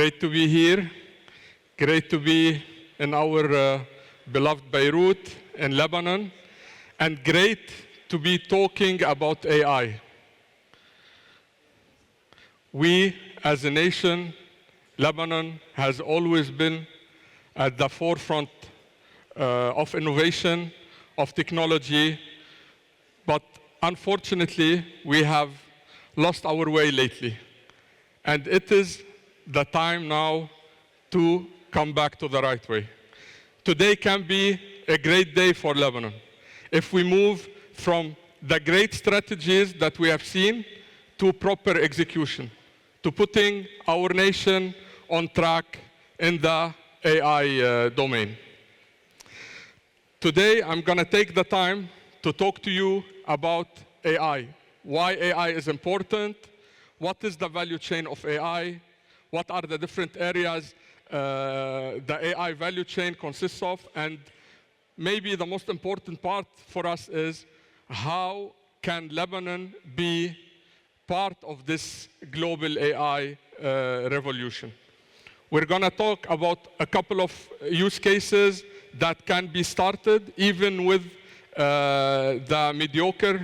Great to be here. Great to be in our beloved Beirut in Lebanon. And great to be talking about AI. We, as a nation, Lebanon has always been at the forefront of innovation, of technology, but unfortunately, we have lost our way lately. And it is the time now to come back to the right way. Today can be a great day for Lebanon if we move from the great strategies that we have seen to proper execution, to putting our nation on track in the AI domain. Today, I'm going to take the time to talk to you about AI, why AI is important, what is the value chain of AI, what are the different areas the AI value chain consists of, and maybe the most important part for us is how can Lebanon be part of this global AI revolution. We're going to talk about a couple of use cases that can be started even with the mediocre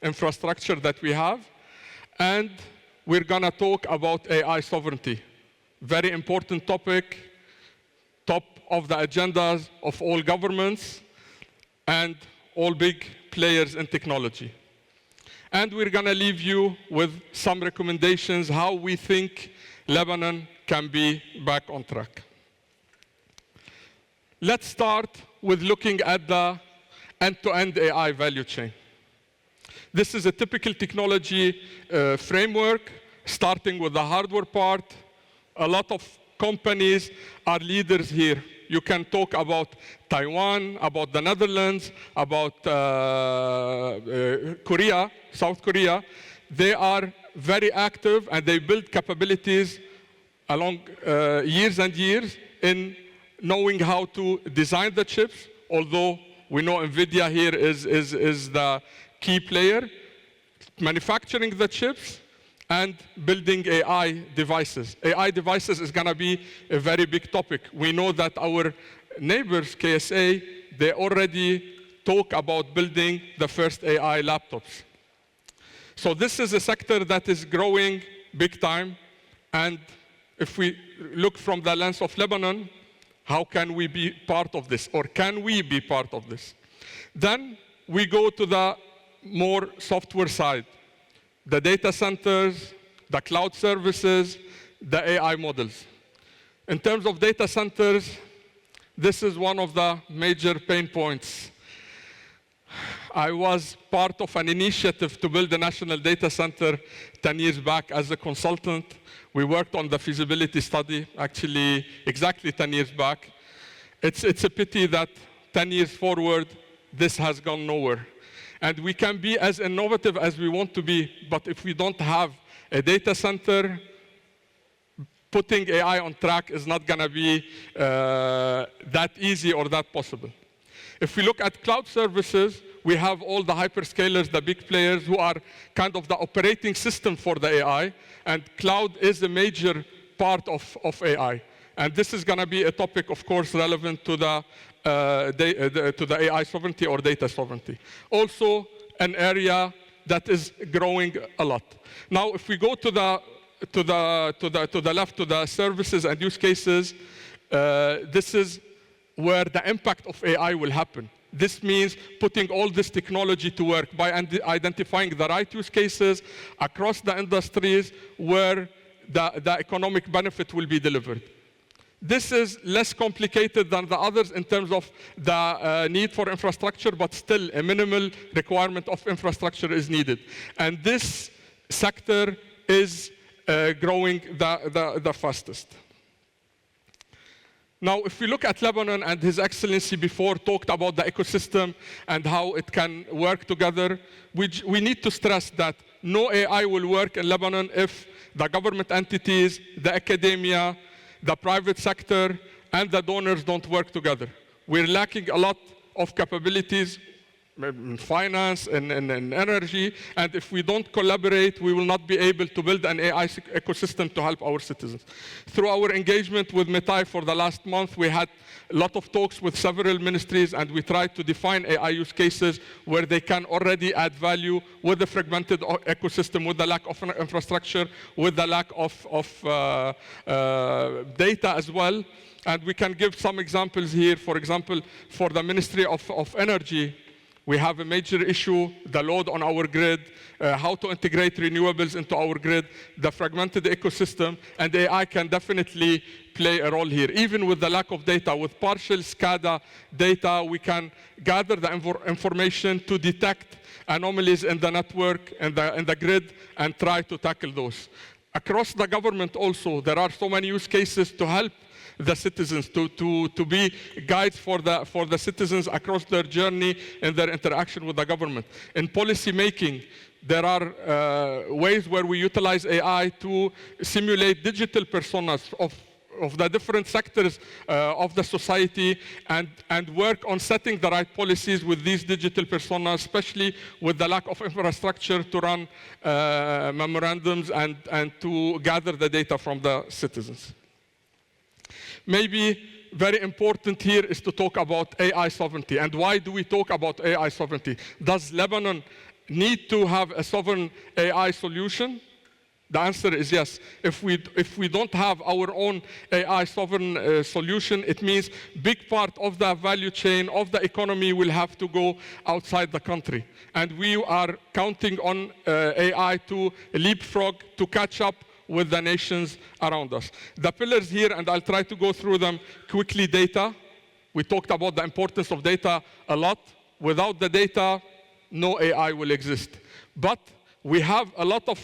infrastructure that we have. And we're going to talk about AI sovereignty. Very important topic, top of the agendas of all governments and all big players in technology. And we're going to leave you with some recommendations how we think Lebanon can be back on track. Let's start with looking at the end-to-end AI value chain. This is a typical technology framework, starting with the hardware part. A lot of companies are leaders here. You can talk about Taiwan, about the Netherlands, about Korea, South Korea. They are very active and they build capabilities along years and years in knowing how to design the chips, although we know NVIDIA here is the key player, manufacturing the chips, and building AI devices. AI devices is going to be a very big topic. We know that our neighbors, KSA, they already talk about building the first AI laptops. So this is a sector that is growing big time. And if we look from the lens of Lebanon, how can we be part of this? Or can we be part of this? Then we go to the more software side. The data centers, the cloud services, the AI models. In terms of data centers, this is one of the major pain points. I was part of an initiative to build a national data center 10 years back as a consultant. We worked on the feasibility study, actually exactly 10 years back. It's a pity that 10 years forward, this has gone nowhere. And we can be as innovative as we want to be, but if we don't have a data center, putting AI on track is not going to be that easy or that possible. If we look at cloud services, we have all the hyperscalers, the big players who are kind of the operating system for the AI, and cloud is a major part of AI. And this is going to be a topic, of course, relevant to the AI sovereignty or data sovereignty. Also, an area that is growing a lot. Now, if we go to the left, to the services and use cases, this is where the impact of AI will happen. This means putting all this technology to work by identifying the right use cases across the industries where the economic benefit will be delivered. This is less complicated than the others in terms of the need for infrastructure, but still a minimal requirement of infrastructure is needed. And this sector is growing the fastest. Now, if we look at Lebanon, and His Excellency before talked about the ecosystem and how it can work together, we need to stress that no AI will work in Lebanon if the government entities, the academia, the private sector, and the donors don't work together. We're lacking a lot of capabilities in finance, in energy, and if we don't collaborate, we will not be able to build an AI ecosystem to help our citizens. Through our engagement with Metai for the last month, we had a lot of talks with several ministries, and we tried to define AI use cases where they can already add value with the fragmented ecosystem, with the lack of infrastructure, with the lack of data as well. And we can give some examples here. For example, for the Ministry of Energy, we have a major issue, the load on our grid, how to integrate renewables into our grid, the fragmented ecosystem, and AI can definitely play a role here. Even with the lack of data, with partial SCADA data, we can gather the information to detect anomalies in the network, in the grid, and try to tackle those. Across the government also, there are so many use cases to help the citizens, to be guides for the citizens across their journey and their interaction with the government. In policy making, there are ways where we utilize AI to simulate digital personas of the different sectors of the society and work on setting the right policies with these digital personas, especially with the lack of infrastructure to run memorandums and to gather the data from the citizens. Maybe very important here is to talk about AI sovereignty. And why do we talk about AI sovereignty? Does Lebanon need to have a sovereign AI solution? The answer is yes. If we don't have our own AI sovereign solution, it means big part of the value chain of the economy will have to go outside the country. And we are counting on AI to leapfrog, to catch up with the nations around us. The pillars here, and I'll try to go through them quickly. Data. We talked about the importance of data a lot. Without the data, no AI will exist. But we have a lot of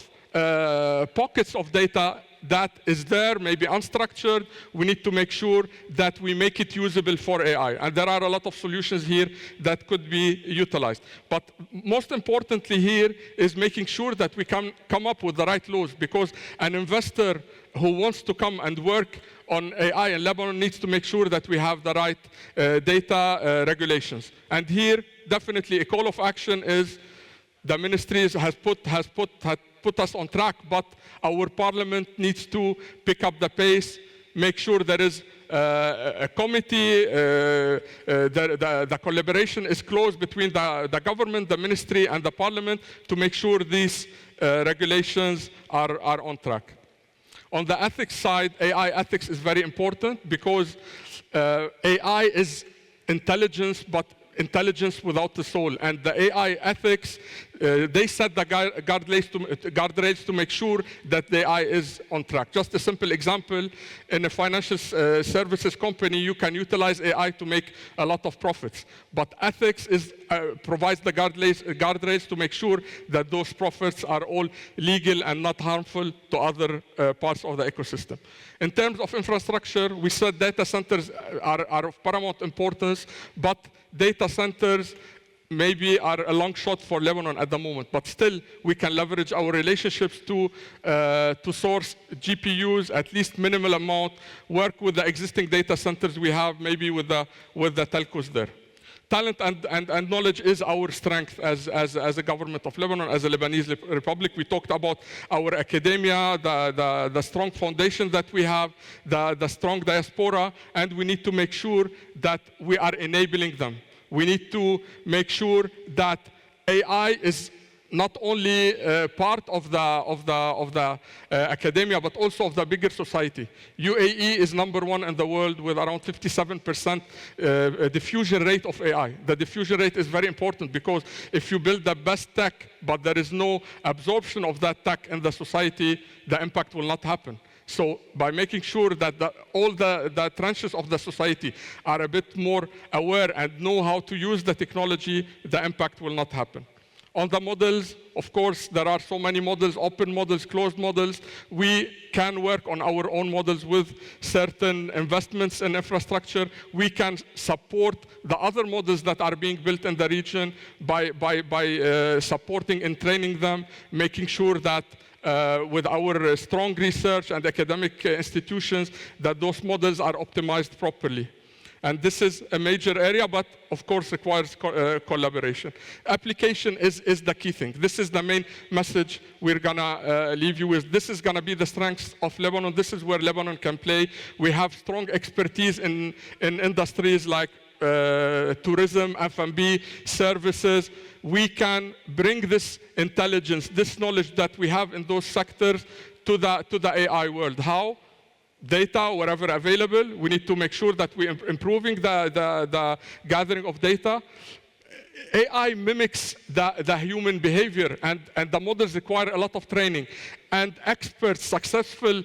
pockets of data that is there, maybe unstructured. We need to make sure that we make it usable for AI. And there are a lot of solutions here that could be utilized. But most importantly here is making sure that we can come up with the right laws, because an investor who wants to come and work on AI in Lebanon needs to make sure that we have the right data regulations. And here, definitely a call of action is the ministries has put us on track, but our parliament needs to pick up the pace, make sure there is a committee, the collaboration is close between the government, the ministry, and the parliament to make sure these regulations are on track. On the ethics side, AI ethics is very important because AI is intelligence, but intelligence without the soul. And the AI ethics, they set the guardrails to make sure that the AI is on track. Just a simple example, in a financial services company, you can utilize AI to make a lot of profits. But ethics provides the guardrails to make sure that those profits are all legal and not harmful to other parts of the ecosystem. In terms of infrastructure, we said data centers are of paramount importance, but data centers maybe are a long shot for Lebanon at the moment, but still we can leverage our relationships to source GPUs, at least minimal amount, work with the existing data centers we have, maybe with the telcos there. Talent and knowledge is our strength as a government of Lebanon, as a Lebanese republic. We talked about our academia, the strong foundation that we have, the strong diaspora, and we need to make sure that we are enabling them. We need to make sure that AI is not only part of the academia, but also of the bigger society. UAE is #1 in the world with around 57% diffusion rate of AI. The diffusion rate is very important because if you build the best tech, but there is no absorption of that tech in the society, the impact will not happen. So by making sure that all the tranches of the society are a bit more aware and know how to use the technology, the impact will not happen. On the models, of course, there are so many models, open models, closed models. We can work on our own models with certain investments in infrastructure. We can support the other models that are being built in the region by supporting and training them, making sure that with our strong research and academic institutions, that those models are optimized properly. And this is a major area, but of course requires collaboration. Application is the key thing. This is the main message we're gonna leave you with. This is gonna be the strengths of Lebanon. This is where Lebanon can play. We have strong expertise in industries like tourism, F&B, services. We can bring this intelligence, this knowledge that we have in those sectors to the AI world. How? Data, wherever available. We need to make sure that we're improving the gathering of data. AI mimics the human behavior, and the models require a lot of training. And experts, successful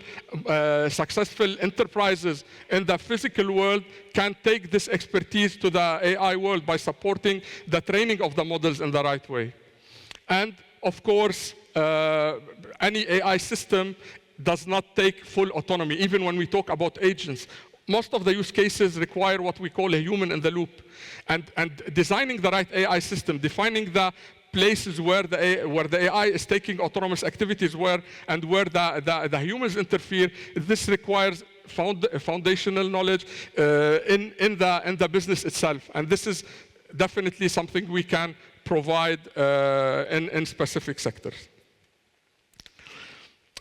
enterprises in the physical world can take this expertise to the AI world by supporting the training of the models in the right way. And of course, any AI system does not take full autonomy, even when we talk about agents. Most of the use cases require what we call a human in the loop. And designing the right AI system, defining the places where the AI is taking autonomous activities and where the humans interfere, this requires foundational knowledge in the business itself. And this is definitely something we can provide in specific sectors.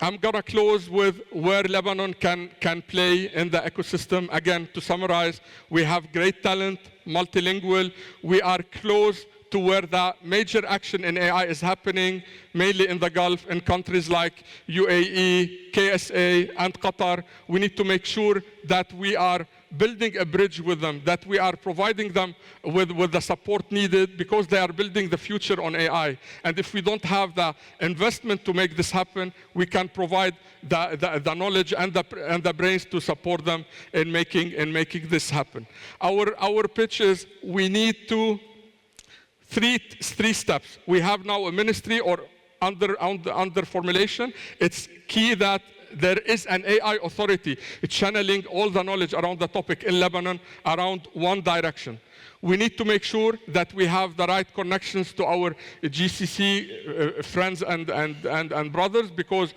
I'm gonna close with where Lebanon can play in the ecosystem. Again, to summarize, we have great talent, multilingual. We are close to where the major action in AI is happening, mainly in the Gulf, in countries like UAE, KSA, and Qatar. We need to make sure that we are building a bridge with them, that we are providing them with the support needed, because they are building the future on AI. And if we don't have the investment to make this happen, we can provide the knowledge and the brains to support them in making this happen. Our pitch is we need to three steps. We have now a ministry or under formulation. It's key that there is an AI authority channeling all the knowledge around the topic in Lebanon around one direction. We need to make sure that we have the right connections to our GCC friends and brothers, because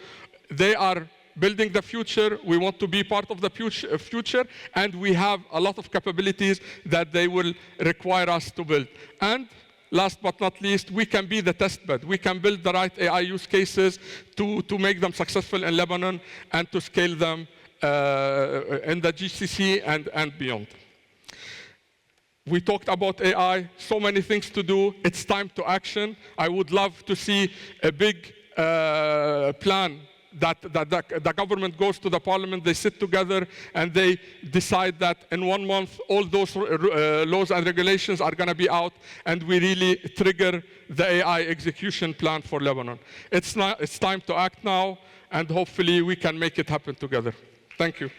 they are building the future. We want to be part of the future, and we have a lot of capabilities that they will require us to build. And last but not least, we can be the test bed. We can build the right AI use cases to make them successful in Lebanon and to scale them in the GCC and beyond. We talked about AI, so many things to do. It's time to action. I would love to see a big plan that the government goes to the parliament, they sit together, and they decide that in 1 month, all those laws and regulations are going to be out, and we really trigger the AI execution plan for Lebanon. It's time to act now, and hopefully we can make it happen together. Thank you.